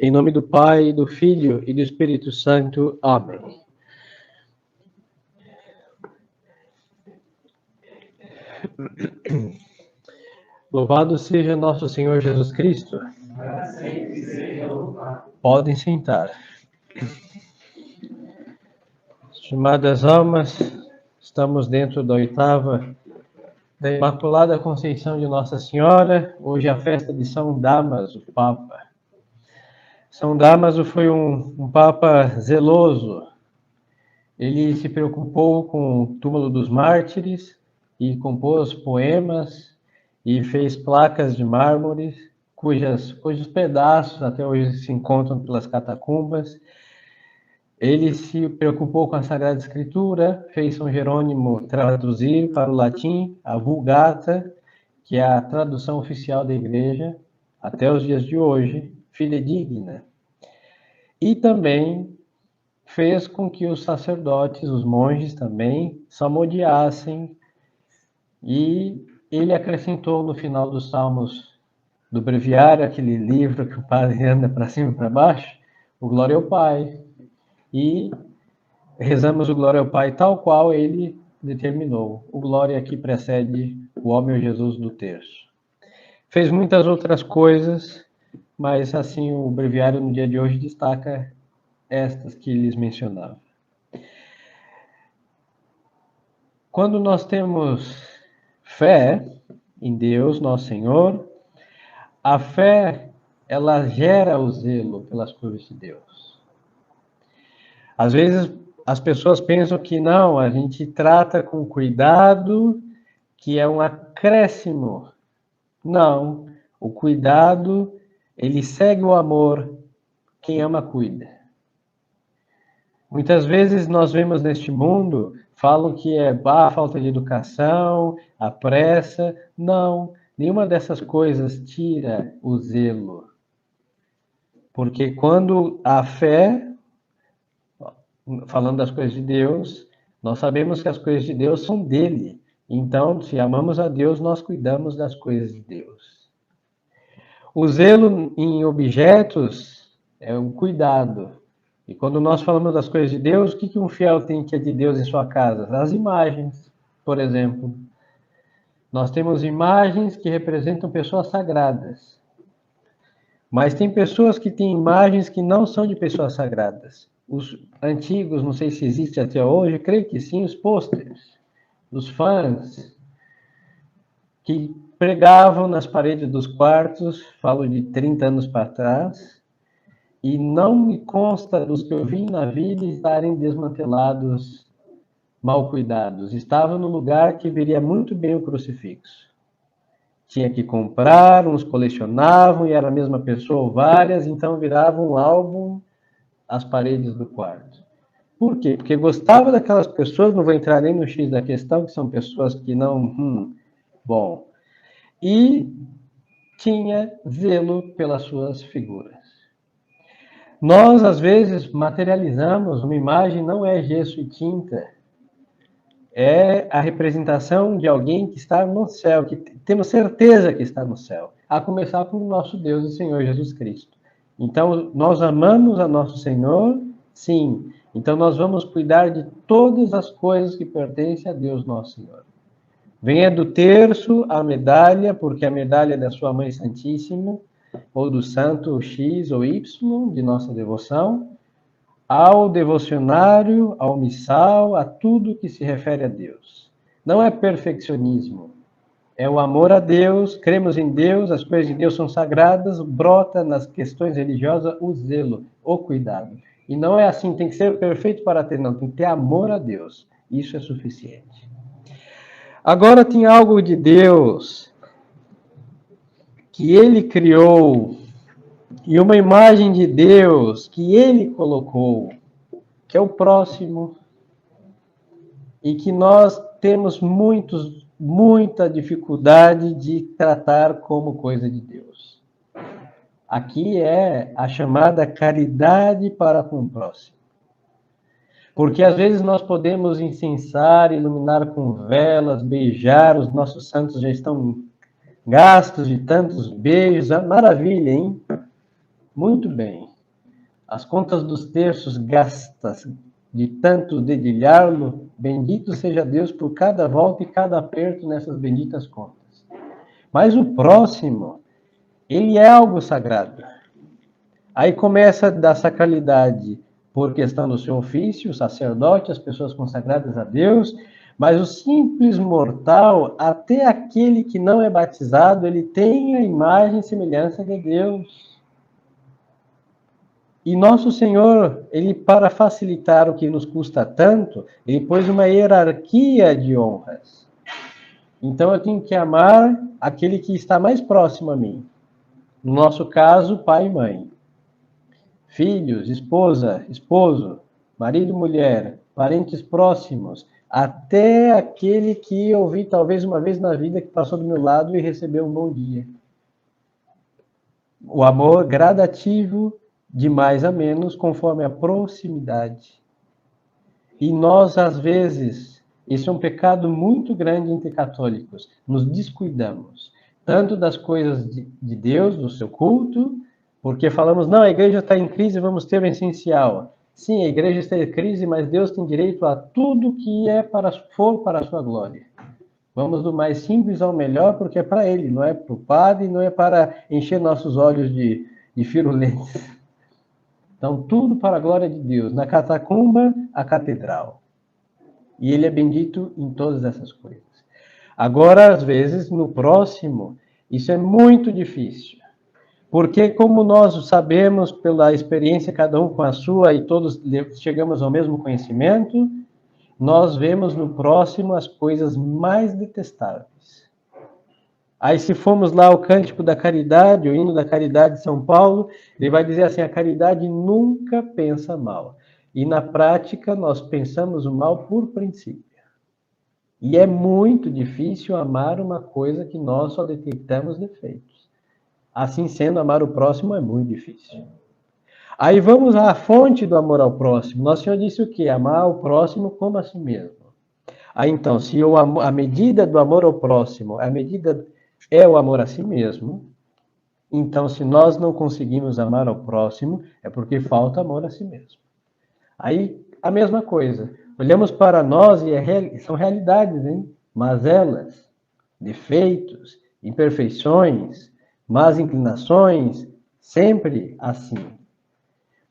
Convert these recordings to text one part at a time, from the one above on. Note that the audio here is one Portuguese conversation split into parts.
Em nome do Pai, do Filho e do Espírito Santo. Amém. Louvado seja nosso Senhor Jesus Cristo. Podem sentar. Estimadas almas, estamos dentro da oitava da Imaculada Conceição de Nossa Senhora. Hoje é a festa de São Dámaso, Papa. São Dámaso foi um Papa zeloso. Ele se preocupou com o túmulo dos mártires e compôs poemas e fez placas de mármore, cujos pedaços até hoje se encontram pelas catacumbas. Ele se preocupou com a Sagrada Escritura, fez São Jerônimo traduzir para o latim a Vulgata, que é a tradução oficial da Igreja, até os dias de hoje, fidedigna. E também fez com que os sacerdotes, os monges também, salmodiassem. E ele acrescentou no final dos Salmos do Breviário, aquele livro que o padre anda para cima e para baixo, o Glória ao Pai. E rezamos o Glória ao Pai tal qual ele determinou. O Glória que precede o Homem Jesus do terço. Fez muitas outras coisas, mas assim o Breviário no dia de hoje destaca estas que lhes mencionava. Quando nós temos fé em Deus, nosso Senhor, a fé, ela gera o zelo pelas coisas de Deus. Às vezes, as pessoas pensam que não, a gente trata com cuidado, que é um acréscimo. Não, o cuidado, ele segue o amor. Quem ama, cuida. Muitas vezes nós vemos neste mundo, falam que é a falta de educação, a pressa. Não, nenhuma dessas coisas tira o zelo. Porque quando a fé, falando das coisas de Deus, nós sabemos que as coisas de Deus são dele. Então, se amamos a Deus, nós cuidamos das coisas de Deus. O zelo em objetos é um cuidado. E quando nós falamos das coisas de Deus, o que um fiel tem que é de Deus em sua casa? As imagens, por exemplo. Nós temos imagens que representam pessoas sagradas. Mas tem pessoas que têm imagens que não são de pessoas sagradas. Os antigos, não sei se existe até hoje, creio que sim, os pôsteres, os fãs, que pregavam nas paredes dos quartos, falo de 30 anos para trás, e não me consta dos que eu vi na vida estarem desmantelados, mal cuidados. Estava no lugar que viria muito bem o crucifixo. Tinha que comprar, uns colecionavam, e era a mesma pessoa ou várias, então virava um álbum as paredes do quarto. Por quê? Porque gostava daquelas pessoas, não vou entrar nem no X da questão, que são pessoas que não... bom. E tinha zelo pelas suas figuras. Nós, às vezes, materializamos uma imagem, não é gesso e tinta, é a representação de alguém que está no céu, que temos certeza que está no céu, a começar pelo nosso Deus e Senhor Jesus Cristo. Então, nós amamos a nosso Senhor, sim. Então, nós vamos cuidar de todas as coisas que pertencem a Deus, nosso Senhor. Venha do terço a medalha, porque a medalha é da sua Mãe Santíssima, ou do santo X ou Y, de nossa devoção, ao devocionário, ao missal, a tudo que se refere a Deus. Não é perfeccionismo, é o amor a Deus, cremos em Deus, as coisas de Deus são sagradas, brota nas questões religiosas o zelo, o cuidado. E não é assim, tem que ser perfeito para ter, não, tem que ter amor a Deus. Isso é suficiente. Agora tem algo de Deus que ele criou, e uma imagem de Deus que ele colocou, que é o próximo, e que nós temos muita dificuldade de tratar como coisa de Deus. Aqui é a chamada caridade para com o próximo. Porque às vezes nós podemos incensar, iluminar com velas, beijar, os nossos santos já estão gastos de tantos beijos, maravilha, hein? Muito bem. as contas dos terços gastas de tanto dedilhá-lo, bendito seja Deus por cada volta e cada aperto nessas benditas contas. Mas o próximo, ele é algo sagrado. Aí começa da sacralidade por questão do seu ofício, o sacerdote, as pessoas consagradas a Deus, mas o simples mortal, até aquele que não é batizado, ele tem a imagem e semelhança de Deus. E nosso Senhor, ele para facilitar o que nos custa tanto, ele pôs uma hierarquia de honras. Então eu tenho que amar aquele que está mais próximo a mim. No nosso caso, pai e mãe. Filhos, esposa, esposo, marido, mulher, parentes próximos, até aquele que eu vi talvez uma vez na vida que passou do meu lado e recebeu um bom dia. O amor gradativo, de mais a menos, conforme a proximidade. E nós, às vezes, isso é um pecado muito grande entre católicos, nos descuidamos, tanto das coisas de Deus, do seu culto, porque falamos, não, a igreja está em crise, vamos ter o essencial. Sim, a igreja está em crise, mas Deus tem direito a tudo que for para a sua glória. Vamos do mais simples ao melhor, porque é para ele, não é para o padre, não é para encher nossos olhos de firuletes. Então, tudo para a glória de Deus. Na catacumba, a catedral. E ele é bendito em todas essas coisas. Agora, às vezes, no próximo, isso é muito difícil. Porque, como nós sabemos, pela experiência, cada um com a sua, e todos chegamos ao mesmo conhecimento, nós vemos no próximo as coisas mais detestáveis. Aí, se formos lá ao Cântico da Caridade, o hino da Caridade de São Paulo, ele vai dizer assim, a caridade nunca pensa mal. E na prática, nós pensamos o mal por princípio. E é muito difícil amar uma coisa que nós só detectamos defeitos. Assim sendo, amar o próximo é muito difícil. Aí vamos à fonte do amor ao próximo. Nosso Senhor disse o quê? Amar o próximo como a si mesmo. Aí então, se a medida do amor ao próximo, a medida é o amor a si mesmo, então se nós não conseguimos amar ao próximo, é porque falta amor a si mesmo. Aí, a mesma coisa. Olhamos para nós e são realidades, hein? Mazelas, defeitos, imperfeições, más inclinações, sempre assim.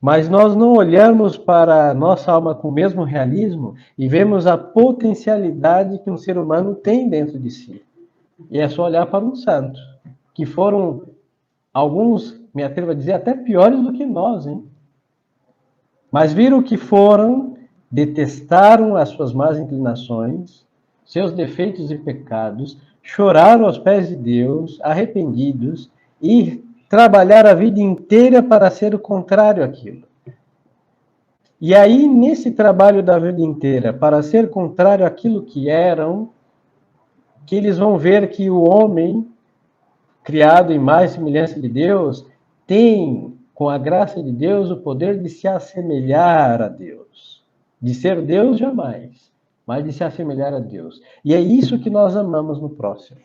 Mas nós não olhamos para a nossa alma com o mesmo realismo e vemos a potencialidade que um ser humano tem dentro de si. E é só olhar para um santo, que foram alguns, me atrevo a dizer, até piores do que nós, hein? Mas viram que foram, detestaram as suas más inclinações, seus defeitos e pecados, choraram aos pés de Deus, arrependidos, e trabalharam a vida inteira para ser o contrário àquilo. E aí, nesse trabalho da vida inteira, para ser contrário àquilo que eram, que eles vão ver que o homem, criado em mais semelhança de Deus, tem, com a graça de Deus, o poder de se assemelhar a Deus. De ser Deus, jamais, mas de se assemelhar a Deus. E é isso que nós amamos no próximo.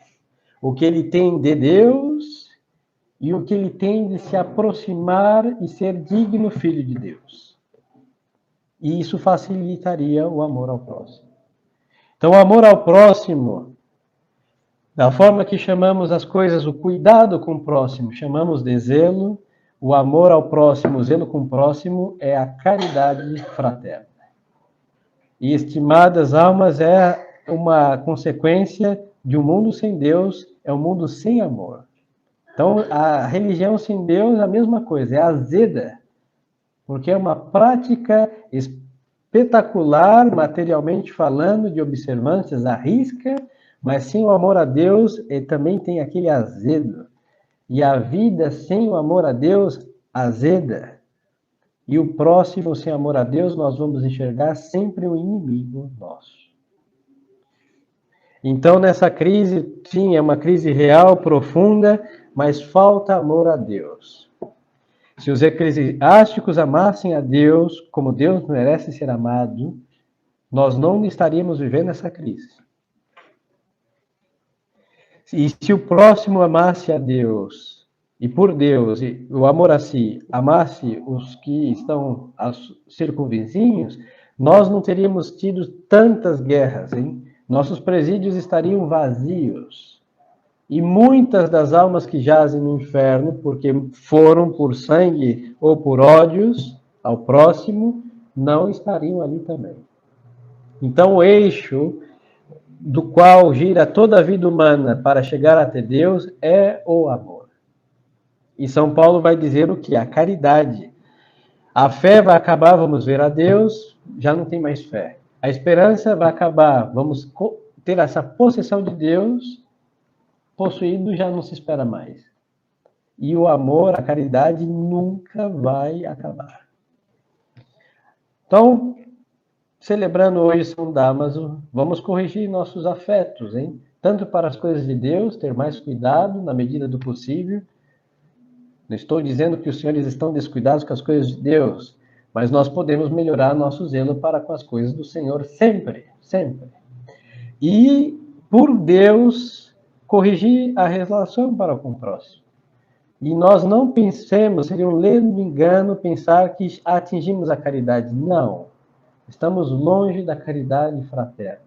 O que ele tem de Deus e o que ele tem de se aproximar e ser digno filho de Deus. E isso facilitaria o amor ao próximo. Então, o amor ao próximo, da forma que chamamos as coisas, o cuidado com o próximo, chamamos de zelo, o amor ao próximo, o zelo com o próximo, é a caridade fraterna. E, estimadas almas, é uma consequência de um mundo sem Deus, é um mundo sem amor. Então, a religião sem Deus é a mesma coisa, é azeda, porque é uma prática espetacular, materialmente falando, de observâncias à risca, mas sem o amor a Deus, ele também tem aquele azedo. E a vida sem o amor a Deus, azeda. E o próximo sem amor a Deus, nós vamos enxergar sempre um inimigo nosso. Então, nessa crise, sim, é uma crise real, profunda, mas falta amor a Deus. Se os eclesiásticos amassem a Deus como Deus merece ser amado, nós não estaríamos vivendo essa crise. E se o próximo amasse a Deus e por Deus, e o amor a si, amasse os que estão circunvizinhos, nós não teríamos tido tantas guerras, hein? Nossos presídios estariam vazios. E muitas das almas que jazem no inferno, porque foram por sangue ou por ódios ao próximo, não estariam ali também. Então, o eixo do qual gira toda a vida humana para chegar até Deus é o amor. E São Paulo vai dizer o que? A caridade. A fé vai acabar, vamos ver a Deus, já não tem mais fé. A esperança vai acabar, vamos ter essa possessão de Deus, possuído já não se espera mais. E o amor, a caridade nunca vai acabar. Então, celebrando hoje São Dámaso, vamos corrigir nossos afetos, hein? Tanto para as coisas de Deus, ter mais cuidado na medida do possível. Não estou dizendo que os senhores estão descuidados com as coisas de Deus, mas nós podemos melhorar nosso zelo para com as coisas do Senhor sempre, sempre. E, por Deus, corrigir a relação para com o próximo. E nós não pensemos, seria um ledo engano pensar que atingimos a caridade. Não. Estamos longe da caridade fraterna.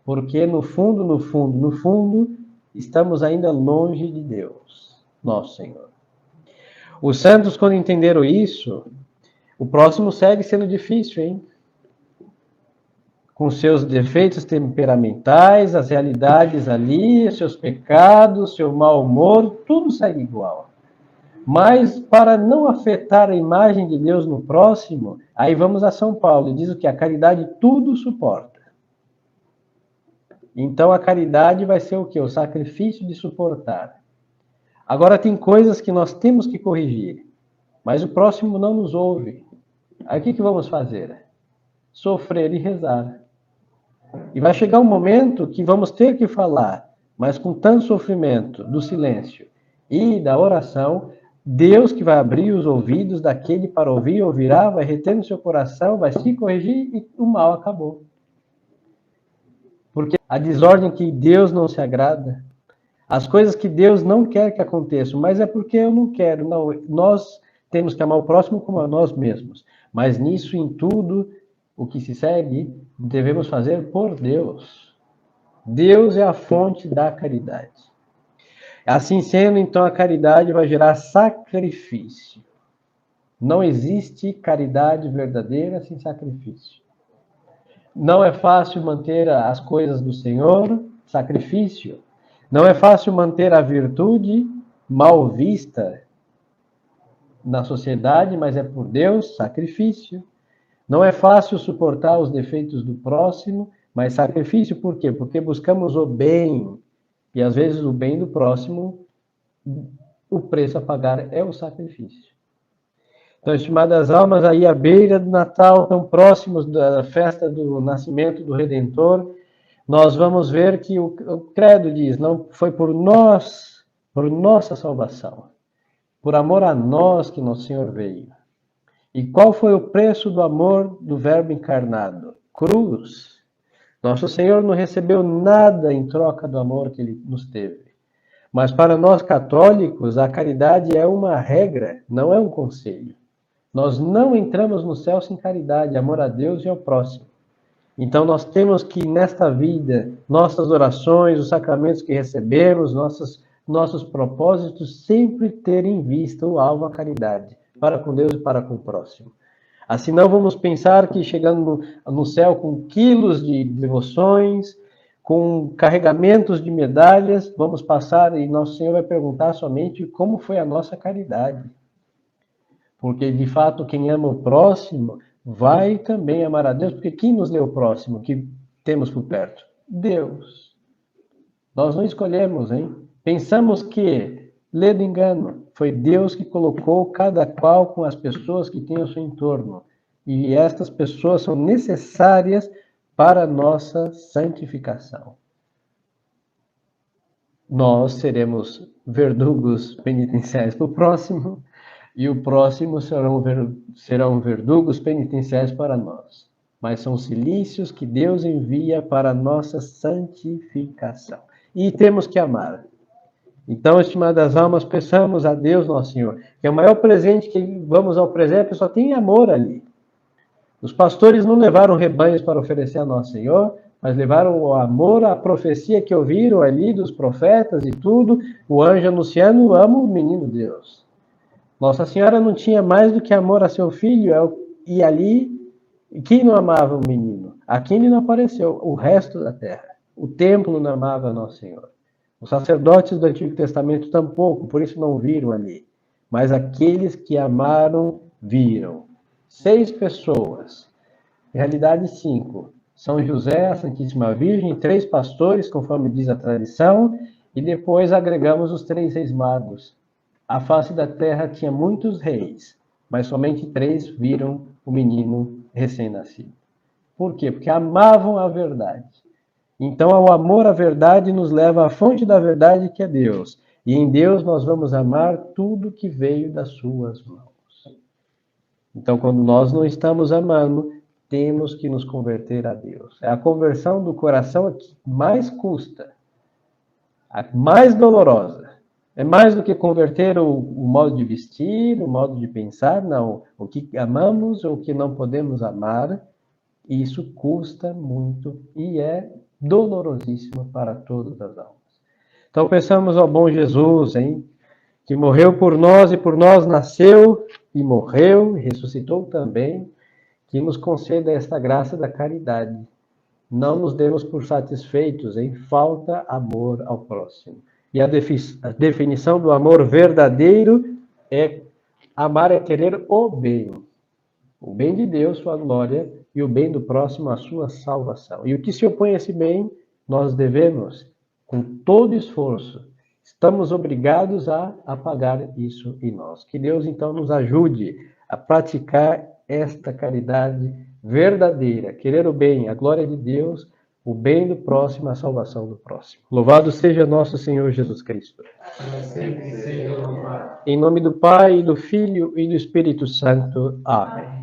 Porque no fundo, no fundo, no fundo, estamos ainda longe de Deus, nosso Senhor. Os santos, quando entenderam isso, o próximo segue sendo difícil, hein? Com seus defeitos temperamentais, as realidades ali, seus pecados, seu mau humor, tudo segue igual. Mas para não afetar a imagem de Deus no próximo, aí vamos a São Paulo e diz o que? A caridade tudo suporta. Então a caridade vai ser o que? O sacrifício de suportar. Agora tem coisas que nós temos que corrigir, mas o próximo não nos ouve. Aí o que vamos fazer? Sofrer e rezar. E vai chegar um momento que vamos ter que falar, mas com tanto sofrimento do silêncio e da oração, Deus que vai abrir os ouvidos daquele para ouvir, ouvirá, vai reter no seu coração, vai se corrigir e o mal acabou. Porque a desordem que Deus não se agrada, as coisas que Deus não quer que aconteçam, mas é porque eu não quero. Não, nós temos que amar o próximo como a nós mesmos. Mas nisso, em tudo, o que se segue, devemos fazer por Deus. Deus é a fonte da caridade. Assim sendo, então, a caridade vai gerar sacrifício. Não existe caridade verdadeira sem sacrifício. Não é fácil manter as coisas do Senhor, sacrifício. Não é fácil manter a virtude mal vista na sociedade, mas é por Deus, sacrifício. Não é fácil suportar os defeitos do próximo, mas sacrifício por quê? Porque buscamos o bem. E às vezes o bem do próximo, o preço a pagar é o sacrifício. Então, estimadas almas, aí à beira do Natal, tão próximos da festa do nascimento do Redentor, nós vamos ver que o credo diz, não foi por nós, por nossa salvação, por amor a nós que nosso Senhor veio. E qual foi o preço do amor do Verbo encarnado? Cruz. Nosso Senhor não recebeu nada em troca do amor que Ele nos teve. Mas para nós católicos, a caridade é uma regra, não é um conselho. Nós não entramos no céu sem caridade, amor a Deus e ao próximo. Então nós temos que, nesta vida, nossas orações, os sacramentos que recebemos, nossos propósitos, sempre ter em vista o alvo, a caridade, para com Deus e para com o próximo. Assim não vamos pensar que chegando no céu com quilos de devoções, com carregamentos de medalhas, vamos passar e nosso Senhor vai perguntar somente como foi a nossa caridade. Porque, de fato, quem ama o próximo vai também amar a Deus, porque quem nos deu o próximo que temos por perto? Deus. Nós não escolhemos, hein? Pensamos que, ledo engano, foi Deus que colocou cada qual com as pessoas que tem ao seu entorno. E estas pessoas são necessárias para a nossa santificação. Nós seremos verdugos penitenciais para o próximo, e o próximo serão verdugos penitenciais para nós. Mas são cilícios que Deus envia para a nossa santificação. E temos que amar. Então, estimadas almas, peçamos a Deus, nosso Senhor, que é o maior presente que vamos ao presépio, só tem amor ali. Os pastores não levaram rebanhos para oferecer a Nosso Senhor, mas levaram o amor à profecia que ouviram ali dos profetas e tudo, o anjo anunciando, amo o menino Deus. Nossa Senhora não tinha mais do que amor a seu filho, e ali, quem não amava o menino? Aquele não apareceu, o resto da terra. O templo não amava Nosso Senhor. Os sacerdotes do Antigo Testamento tampouco, por isso não viram ali. Mas aqueles que amaram, viram. 6 pessoas, em realidade 5. São José, a Santíssima Virgem, 3 pastores, conforme diz a tradição, e depois agregamos os 3 reis magos. A face da terra tinha muitos reis, mas somente 3 viram o menino recém-nascido. Por quê? Porque amavam a verdade. Então, o amor à verdade nos leva à fonte da verdade, que é Deus. E em Deus nós vamos amar tudo que veio das suas mãos. Então, quando nós não estamos amando, temos que nos converter a Deus. É a conversão do coração que mais custa, a mais dolorosa. É mais do que converter o modo de vestir, o modo de pensar, não. O que amamos ou o que não podemos amar, isso custa muito e é dolorosíssimo para todas as almas. Então, peçamos ao bom Jesus, hein, que morreu por nós e por nós nasceu e morreu e ressuscitou também, que nos conceda esta graça da caridade. Não nos demos por satisfeitos, em falta amor ao próximo. E a definição do amor verdadeiro é amar é querer o bem de Deus, sua glória, e o bem do próximo, a sua salvação. E o que se opõe a esse bem, nós devemos, com todo esforço, estamos obrigados a apagar isso em nós. Que Deus, então, nos ajude a praticar esta caridade verdadeira, querer o bem, a glória de Deus, o bem do próximo, a salvação do próximo. Louvado seja nosso Senhor Jesus Cristo. Em nome do Pai, do Filho e do Espírito Santo. Amém.